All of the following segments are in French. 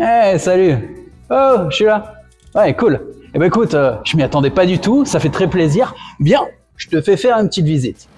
Hey, salut. Oh, je suis là. Ouais, cool. Eh ben écoute, je m'y attendais pas du tout, ça fait très plaisir. Viens, je te fais faire une petite visite.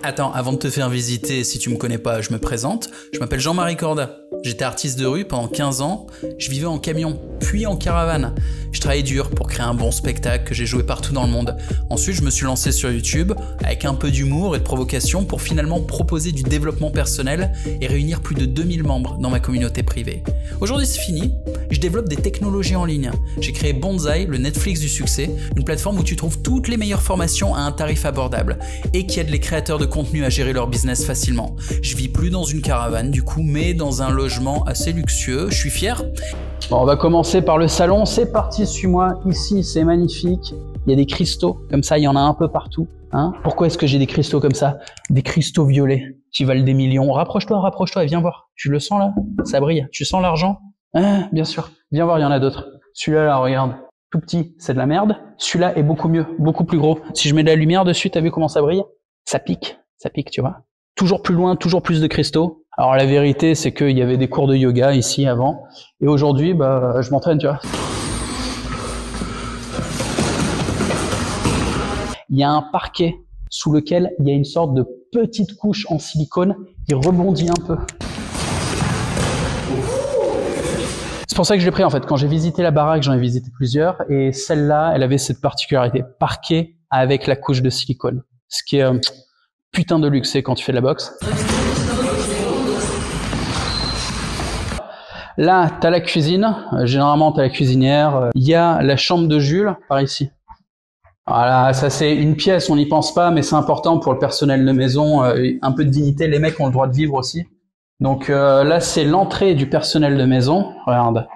Attends, avant de te faire visiter, si tu me connais pas, je me présente. Je m'appelle Jean-Marie Corda. J'étais artiste de rue pendant 15 ans. Je vivais en camion, puis en caravane. Je travaillais dur pour créer un bon spectacle que j'ai joué partout dans le monde. Ensuite, je me suis lancé sur YouTube avec un peu d'humour et de provocation pour finalement proposer du développement personnel et réunir plus de 2000 membres dans ma communauté privée. Aujourd'hui, c'est fini. Je développe des technologies en ligne. J'ai créé Bonzai, le Netflix du succès, une plateforme où tu trouves toutes les meilleures formations à un tarif abordable et qui aide les créateurs de contenu à gérer leur business facilement. Je vis plus dans une caravane du coup, mais dans un logement assez luxueux. Je suis fier. Bon, on va commencer par le salon. C'est parti, suis-moi. Ici, c'est magnifique. Il y a des cristaux, comme ça, il y en a un peu partout. Hein? Pourquoi est-ce que j'ai des cristaux comme ça? Des cristaux violets qui valent des millions. Rapproche-toi, viens voir. Tu le sens là? Ça brille. Tu sens l'argent? Ah, bien sûr. Viens voir, il y en a d'autres. Celui-là, là, regarde. Tout petit, c'est de la merde. Celui-là est beaucoup mieux, beaucoup plus gros. Si je mets de la lumière dessus, t'as vu comment ça brille? Ça pique, tu vois. Toujours plus loin, toujours plus de cristaux. Alors la vérité, c'est qu'il y avait des cours de yoga ici avant. Et aujourd'hui, bah, je m'entraîne, tu vois. Il y a un parquet sous lequel il y a une sorte de petite couche en silicone qui rebondit un peu. C'est pour ça que je l'ai pris en fait. Quand j'ai visité la baraque, j'en ai visité plusieurs. Et celle-là, elle avait cette particularité. Parquet avec la couche de silicone. Ce qui est putain de luxe quand tu fais de la boxe. Là, tu as la cuisine. Généralement, tu as la cuisinière. Il y a la chambre de Jules, par ici. Voilà, ça c'est une pièce, on n'y pense pas, mais c'est important pour le personnel de maison. Un peu de dignité, les mecs ont le droit de vivre aussi. Donc là, c'est l'entrée du personnel de maison. Regarde,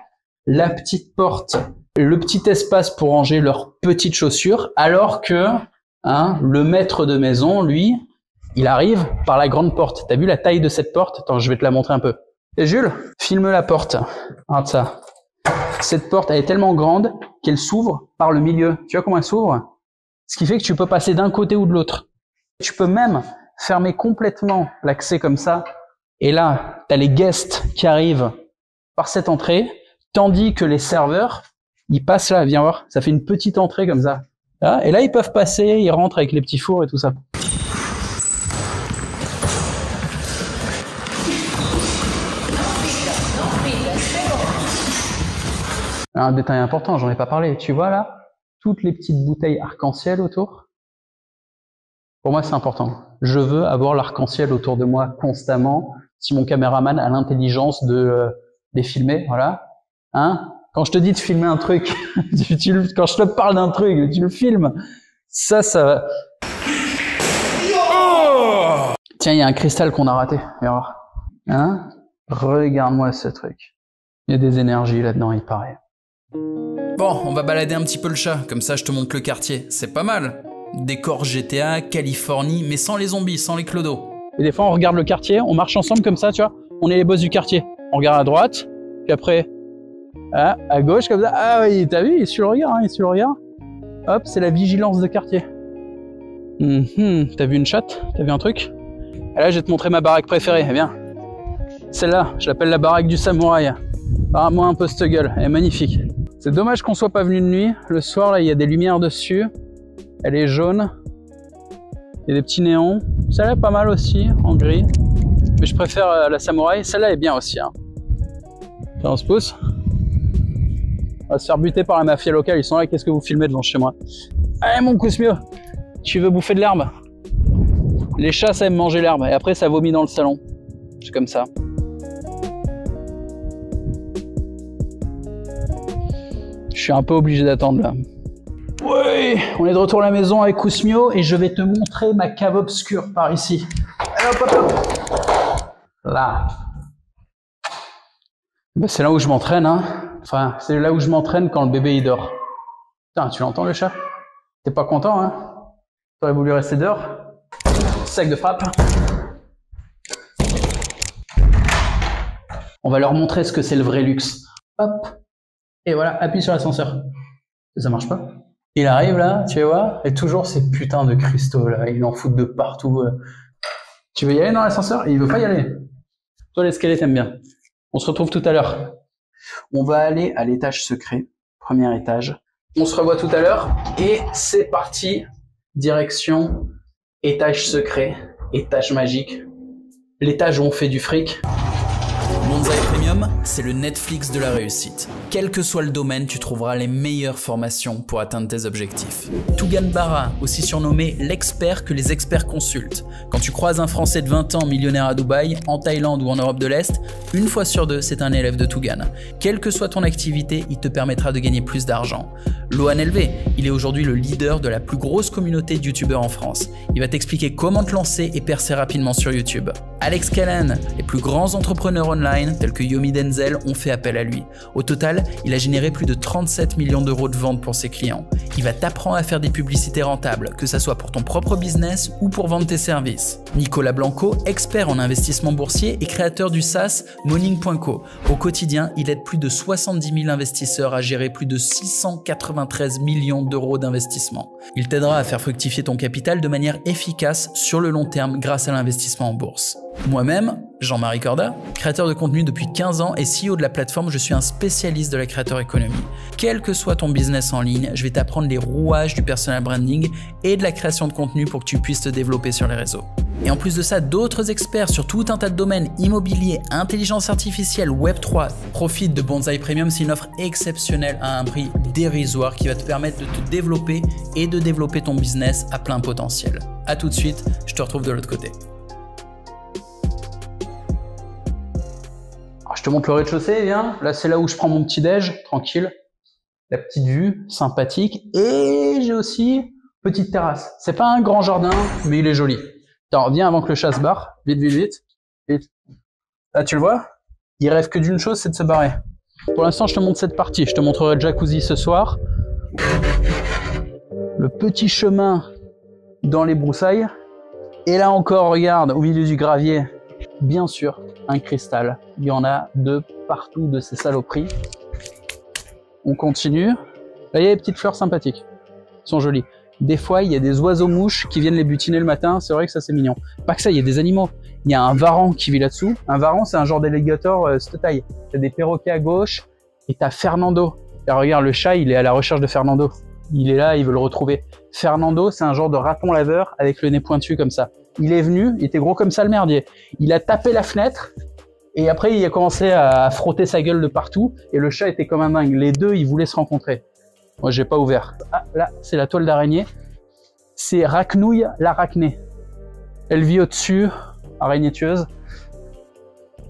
la petite porte, le petit espace pour ranger leurs petites chaussures, alors que le maître de maison, lui, il arrive par la grande porte. T'as vu la taille de cette porte? Attends, je vais te la montrer un peu. Et Jules, filme la porte. Regarde ça. Cette porte, elle est tellement grande qu'elle s'ouvre par le milieu. Tu vois comment elle s'ouvre? Ce qui fait que tu peux passer d'un côté ou de l'autre. Tu peux même fermer complètement l'accès comme ça. Et là, tu as les guests qui arrivent par cette entrée, tandis que les serveurs, ils passent là, viens voir, ça fait une petite entrée comme ça. Et là, ils peuvent passer, ils rentrent avec les petits fours et tout ça. Un détail important, j'en ai pas parlé. Tu vois là, toutes les petites bouteilles arc-en-ciel autour. Pour moi, c'est important. Je veux avoir l'arc-en-ciel autour de moi constamment. Si mon caméraman a l'intelligence de les filmer, voilà. Quand je te dis de filmer un truc, quand je te parle d'un truc, tu le filmes. Ça. Tiens, il y a un cristal qu'on a raté. Viens voir. Regarde-moi ce truc. Il y a des énergies là-dedans, il paraît. Bon, on va balader un petit peu le chat, comme ça je te montre le quartier. C'est pas mal. Décor GTA, Californie, mais sans les zombies, sans les clodos. Et des fois, on regarde le quartier, on marche ensemble comme ça, tu vois. On est les boss du quartier. On regarde à droite, puis après, à gauche, comme ça. Ah oui, t'as vu, il suit le regard, Hop, c'est la vigilance de quartier. T'as vu une chatte? T'as vu un truc? Et là, je vais te montrer ma baraque préférée. Viens. Celle-là, je l'appelle la baraque du samouraï. Ah, moi, un peu cette gueule. Elle est magnifique. C'est dommage qu'on soit pas venu de nuit. Le soir, là, il y a des lumières dessus. Elle est jaune. Il y a des petits néons. Celle-là est pas mal aussi, en gris. Mais je préfère la samouraï. Celle-là est bien aussi. Tiens, on se pousse. On va se faire buter par la mafia locale. Ils sont là, qu'est-ce que vous filmez devant chez moi? Allez, mon Kousmio, tu veux bouffer de l'herbe? Les chats, ça aime manger l'herbe. Et après, ça vomit dans le salon. C'est comme ça. Je suis un peu obligé d'attendre là. Oui, on est de retour à la maison avec Kousmio et je vais te montrer ma cave obscure par ici. Allez, hop. Là. Ben, c'est là où je m'entraîne, Enfin, c'est là où je m'entraîne quand le bébé il dort. Putain, tu l'entends le chat? T'es pas content, T'aurais voulu rester dehors? Sac de frappe. On va leur montrer ce que c'est le vrai luxe. Hop. Et voilà, appuie sur l'ascenseur. Ça marche pas. Il arrive là, tu vois, et toujours ces putains de cristaux là, il en fout de partout. Tu veux y aller dans l'ascenseur? Il veut pas y aller. Toi l'escalier t'aimes bien. On se retrouve tout à l'heure. On va aller à l'étage secret, premier étage. On se revoit tout à l'heure et c'est parti, direction étage secret, étage magique, l'étage où on fait du fric. Bonsaï Premium, c'est le Netflix de la réussite. Quel que soit le domaine, tu trouveras les meilleures formations pour atteindre tes objectifs. Tougan Barra, aussi surnommé l'expert que les experts consultent. Quand tu croises un Français de 20 ans millionnaire à Dubaï, en Thaïlande ou en Europe de l'Est, une fois sur deux, c'est un élève de Tougan. Quelle que soit ton activité, il te permettra de gagner plus d'argent. Lohan LV, il est aujourd'hui le leader de la plus grosse communauté de youtubeurs en France. Il va t'expliquer comment te lancer et percer rapidement sur YouTube. Alex Callan, les plus grands entrepreneurs online tels que Yomi Denzel ont fait appel à lui. Au total, il a généré plus de 37 millions d'euros de ventes pour ses clients. Il va t'apprendre à faire des publicités rentables, que ça soit pour ton propre business ou pour vendre tes services. Nicolas Blanco, expert en investissement boursier et créateur du SaaS Morning.co. Au quotidien, il aide plus de 70 000 investisseurs à gérer plus de 693 millions d'euros d'investissement. Il t'aidera à faire fructifier ton capital de manière efficace sur le long terme grâce à l'investissement en bourse. Moi-même, Jean-Marie Corda, créateur de contenu depuis 15 ans et CEO de la plateforme, je suis un spécialiste de la creator economy. Quel que soit ton business en ligne, je vais t'apprendre les rouages du personal branding et de la création de contenu pour que tu puisses te développer sur les réseaux. Et en plus de ça, d'autres experts sur tout un tas de domaines, immobilier, intelligence artificielle, Web3, profitent de Bonsaï Premium. C'est une offre exceptionnelle à un prix dérisoire qui va te permettre de te développer et de développer ton business à plein potentiel. A tout de suite, je te retrouve de l'autre côté. Alors, je te montre le rez-de-chaussée, viens. Là, c'est là où je prends mon petit déj, tranquille. La petite vue, sympathique. Et j'ai aussi petite terrasse. C'est pas un grand jardin, mais il est joli. Attends, viens avant que le chat se barre. Vite, vite, vite. Vite. Là, tu le vois? Il rêve que d'une chose, c'est de se barrer. Pour l'instant, je te montre cette partie. Je te montrerai le jacuzzi ce soir. Le petit chemin dans les broussailles. Et là encore, regarde, au milieu du gravier, bien sûr, un cristal. Il y en a de partout de ces saloperies. On continue. Là, il y a des petites fleurs sympathiques. Elles sont jolies. Des fois, il y a des oiseaux-mouches qui viennent les butiner le matin. C'est vrai que ça, c'est mignon. Pas que ça, il y a des animaux. Il y a un varan qui vit là-dessous. Un varan, c'est un genre d'alligator cette taille. Tu as des perroquets à gauche et tu as Fernando. Là, regarde, le chat, il est à la recherche de Fernando. Il est là, il veut le retrouver. Fernando, c'est un genre de raton laveur avec le nez pointu comme ça. Il est venu, il était gros comme ça le merdier. Il a tapé la fenêtre et après, il a commencé à frotter sa gueule de partout et le chat était comme un dingue. Les deux, ils voulaient se rencontrer. Moi, j'ai pas ouvert. Ah, là, c'est la toile d'araignée. C'est Racnouille l'arachnée. Elle vit au-dessus, araignée tueuse.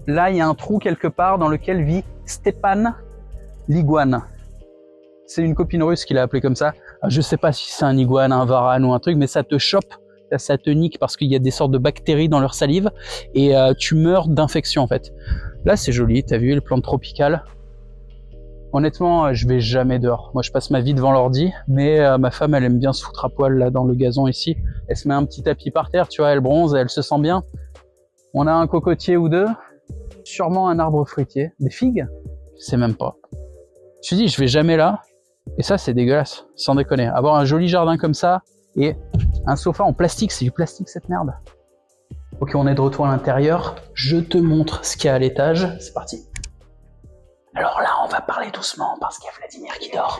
Là, il y a un trou quelque part dans lequel vit Stepan l'iguane. C'est une copine russe qui l'a appelé comme ça. Je sais pas si c'est un iguane, un varan ou un truc, mais ça te chope, ça te nique parce qu'il y a des sortes de bactéries dans leur salive et tu meurs d'infection en fait. Là, c'est joli, t'as vu, les plantes tropicales. Honnêtement, je vais jamais dehors. Moi, je passe ma vie devant l'ordi, mais ma femme, elle aime bien se foutre à poil là dans le gazon ici. Elle se met un petit tapis par terre, tu vois, elle bronze, elle se sent bien. On a un cocotier ou deux, sûrement un arbre fruitier, des figues, je sais même pas. Je me suis dit, je vais jamais là, et ça, c'est dégueulasse, sans déconner. Avoir un joli jardin comme ça et un sofa en plastique, c'est du plastique cette merde. Ok, on est de retour à l'intérieur. Je te montre ce qu'il y a à l'étage. C'est parti. Alors là, on va parler doucement parce qu'il y a Vladimir qui dort.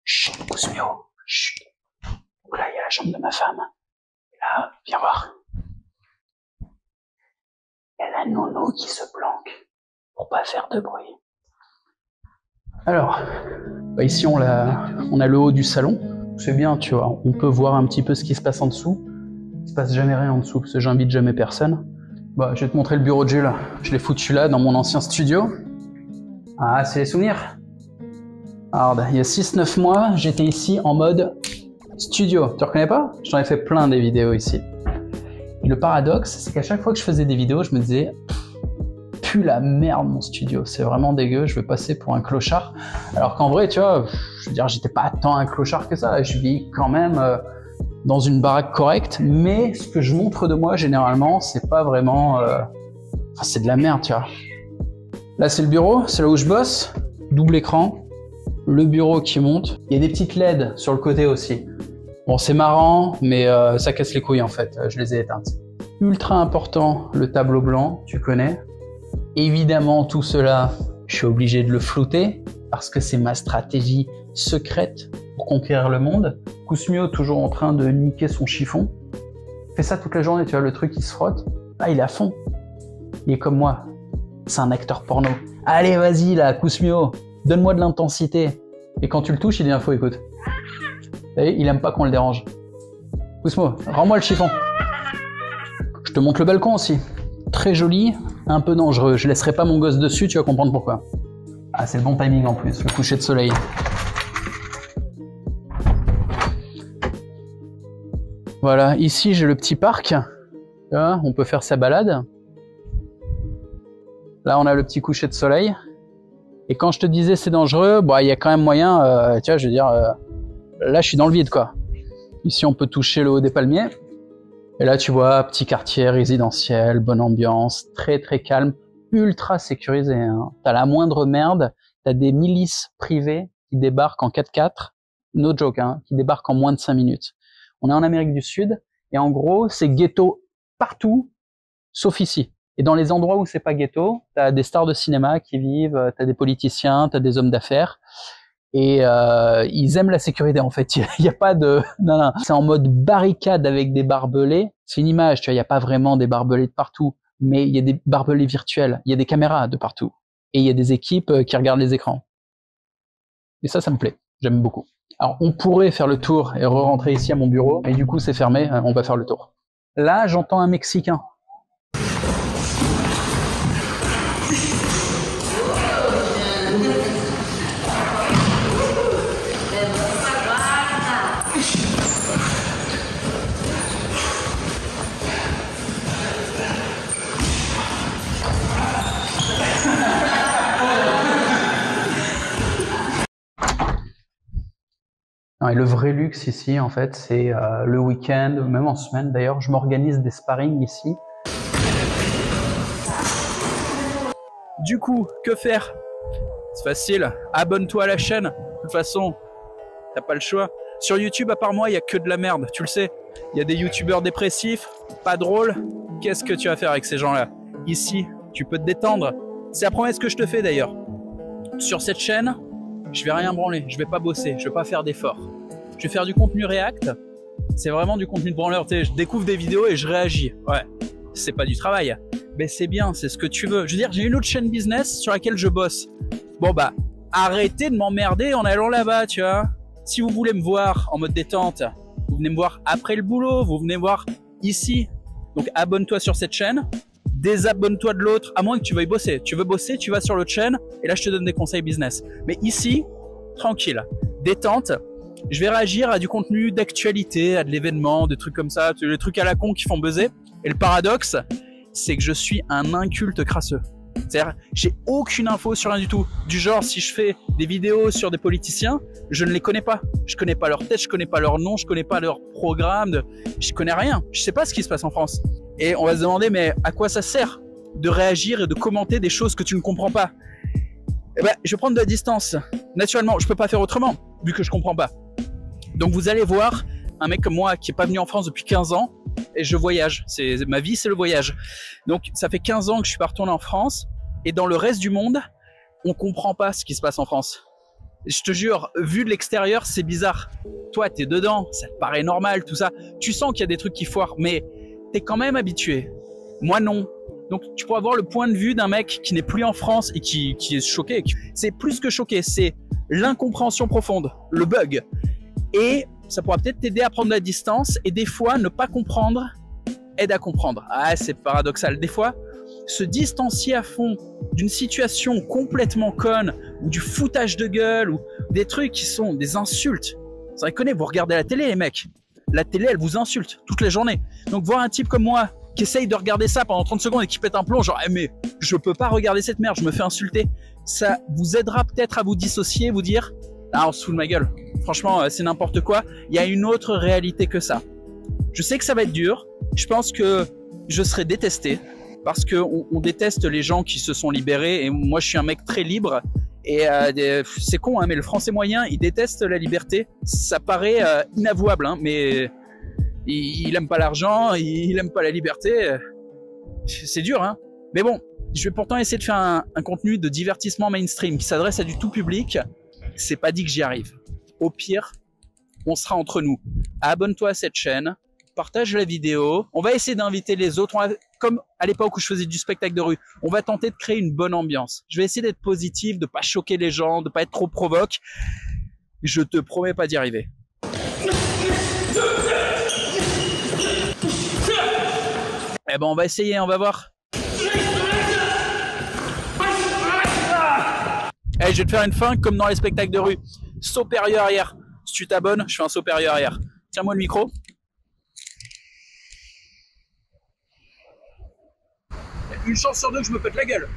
Chut, Kousmio. Chut. Donc là, il y a la chambre de ma femme. Et là, viens voir. Il y a la nounou qui se planque pour pas faire de bruit. Alors, bah ici, on a le haut du salon. C'est bien, tu vois. On peut voir un petit peu ce qui se passe en dessous. Il se passe jamais rien en dessous parce que j'invite jamais personne. Bah, je vais te montrer le bureau de Jules. Je l'ai foutu là dans mon ancien studio. Ah, c'est les souvenirs. Alors, il y a 6-9 mois, j'étais ici en mode studio. Tu reconnais pas? J'en ai fait plein des vidéos ici. Et le paradoxe, c'est qu'à chaque fois que je faisais des vidéos, je me disais pue la merde mon studio, c'est vraiment dégueu, je vais passer pour un clochard. Alors qu'en vrai, tu vois, je veux dire, j'étais pas tant un clochard que ça. Je vis quand même dans une baraque correcte, mais ce que je montre de moi généralement, c'est pas vraiment... Enfin, c'est de la merde, tu vois. Là, c'est le bureau, c'est là où je bosse. Double écran, le bureau qui monte. Il y a des petites LED sur le côté aussi. Bon, c'est marrant, mais ça casse les couilles en fait. Je les ai éteintes. Ultra important, le tableau blanc, tu connais. Évidemment, tout cela je suis obligé de le flouter parce que c'est ma stratégie secrète pour conquérir le monde. Kusmio, toujours en train de niquer son chiffon. Fait ça toute la journée, tu vois, le truc il se frotte. Ah, il est à fond. Il est comme moi. C'est un acteur porno. Allez, vas-y là, Kusmio, donne-moi de l'intensité. Et quand tu le touches, il dit info, écoute. Vous voyez, il aime pas qu'on le dérange. Kusmio, rends-moi le chiffon. Je te montre le balcon aussi. Très joli, un peu dangereux. Je laisserai pas mon gosse dessus, tu vas comprendre pourquoi. Ah, c'est le bon timing en plus, le coucher de soleil. Voilà, ici j'ai le petit parc. Là, on peut faire sa balade. Là, on a le petit coucher de soleil. Et quand je te disais c'est dangereux, bah, y a quand même moyen, tu vois, je veux dire, là je suis dans le vide quoi. Ici on peut toucher le haut des palmiers. Et là tu vois, petit quartier résidentiel, bonne ambiance, très très calme, ultra sécurisé. Hein. T'as la moindre merde, t'as des milices privées qui débarquent en 4x4, no joke, hein, qui débarquent en moins de 5 minutes. On est en Amérique du Sud, et en gros c'est ghetto partout, sauf ici. Et dans les endroits où c'est pas ghetto, t'as des stars de cinéma qui vivent, t'as des politiciens, t'as des hommes d'affaires, et ils aiment la sécurité en fait. Il y a pas de, non, c'est en mode barricade avec des barbelés. C'est une image, tu vois, il y a pas vraiment des barbelés de partout, mais il y a des barbelés virtuels, il y a des caméras de partout, et il y a des équipes qui regardent les écrans. Et ça me plaît, j'aime beaucoup. Alors on pourrait faire le tour et re-rentrer ici à mon bureau, et du coup c'est fermé, on va faire le tour. Là j'entends un Mexicain. Et le vrai luxe ici, en fait, c'est le week-end, même en semaine d'ailleurs, je m'organise des sparring ici. Du coup, que faire? C'est facile, abonne-toi à la chaîne. De toute façon, t'as pas le choix. Sur YouTube, à part moi, il y a que de la merde, tu le sais. Il y a des youtubeurs dépressifs, pas drôles. Qu'est-ce que tu vas faire avec ces gens-là? Ici, tu peux te détendre. C'est la promesse que je te fais d'ailleurs. Sur cette chaîne, je vais rien branler, je vais pas bosser, je vais pas faire d'efforts. Je vais faire du contenu React, c'est vraiment du contenu de branleur, tu sais, je découvre des vidéos et je réagis. Ouais, c'est pas du travail, mais c'est bien, c'est ce que tu veux. Je veux dire, j'ai une autre chaîne business sur laquelle je bosse. Bon bah, arrêtez de m'emmerder en allant là-bas, tu vois. Si vous voulez me voir en mode détente, vous venez me voir après le boulot, vous venez me voir ici. Donc abonne-toi sur cette chaîne. Désabonne-toi de l'autre, à moins que tu veuilles bosser. Tu veux bosser, tu vas sur l'autre chaîne, et là je te donne des conseils business. Mais ici, tranquille, détente, je vais réagir à du contenu d'actualité, à de l'événement, des trucs comme ça, les trucs à la con qui font buzzer. Et le paradoxe, c'est que je suis un inculte crasseux. C'est-à-dire, j'ai aucune info sur rien du tout. Du genre, si je fais des vidéos sur des politiciens, je ne les connais pas. Je connais pas leur tête, je connais pas leur nom, je connais pas leur programme, je connais rien. Je sais pas ce qui se passe en France. Et on va se demander, mais à quoi ça sert de réagir et de commenter des choses que tu ne comprends pas? Eh ben, je vais prendre de la distance. Naturellement, je peux pas faire autrement, vu que je comprends pas. Donc vous allez voir un mec comme moi qui est pas venu en France depuis 15 ans, et je voyage. Ma vie, c'est le voyage. Donc ça fait 15 ans que je suis pas retourné en France, et dans le reste du monde, on comprend pas ce qui se passe en France. Je te jure, vu de l'extérieur, c'est bizarre. Toi, t'es dedans, ça te paraît normal, tout ça. Tu sens qu'il y a des trucs qui foirent, mais t'es quand même habitué. Moi, non. Donc, tu pourras avoir le point de vue d'un mec qui n'est plus en France et qui est choqué. C'est plus que choqué, c'est l'incompréhension profonde, le bug. Et ça pourra peut-être t'aider à prendre la distance, et des fois, ne pas comprendre aide à comprendre. Ah, c'est paradoxal. Des fois, se distancier à fond d'une situation complètement conne, ou du foutage de gueule, ou des trucs qui sont des insultes. Vous reconnaissez, vous regardez la télé, les mecs. La télé, elle vous insulte toute la journée. Donc voir un type comme moi qui essaye de regarder ça pendant 30 secondes et qui pète un plomb, genre hey, mais je peux pas regarder cette merde, je me fais insulter. Ça vous aidera peut-être à vous dissocier, vous dire ah, on se fout de ma gueule. Franchement, c'est n'importe quoi. Il y a une autre réalité que ça. Je sais que ça va être dur. Je pense que je serai détesté parce que on déteste les gens qui se sont libérés. Et moi, je suis un mec très libre. Et c'est con, hein, mais le français moyen, il déteste la liberté. Ça paraît inavouable, hein, mais il aime pas l'argent, il aime pas la liberté. C'est dur, hein. Mais bon, Je vais pourtant essayer de faire un contenu de divertissement mainstream qui s'adresse à du tout public. C'est pas dit que j'y arrive. Au pire, on sera entre nous. Abonne-toi à cette chaîne, partage la vidéo. On va essayer d'inviter les autres. Comme à l'époque où je faisais du spectacle de rue, on va tenter de créer une bonne ambiance. Je vais essayer d'être positif, de pas choquer les gens, de pas être trop provoque. Je te promets pas d'y arriver. Eh ben, on va essayer, on va voir. Hey, je vais te faire une fin comme dans les spectacles de rue. Saut périlleux arrière. Si tu t'abonnes, je fais un saut périlleux arrière. Tiens-moi le micro. Une chance sur deux que je me pète la gueule.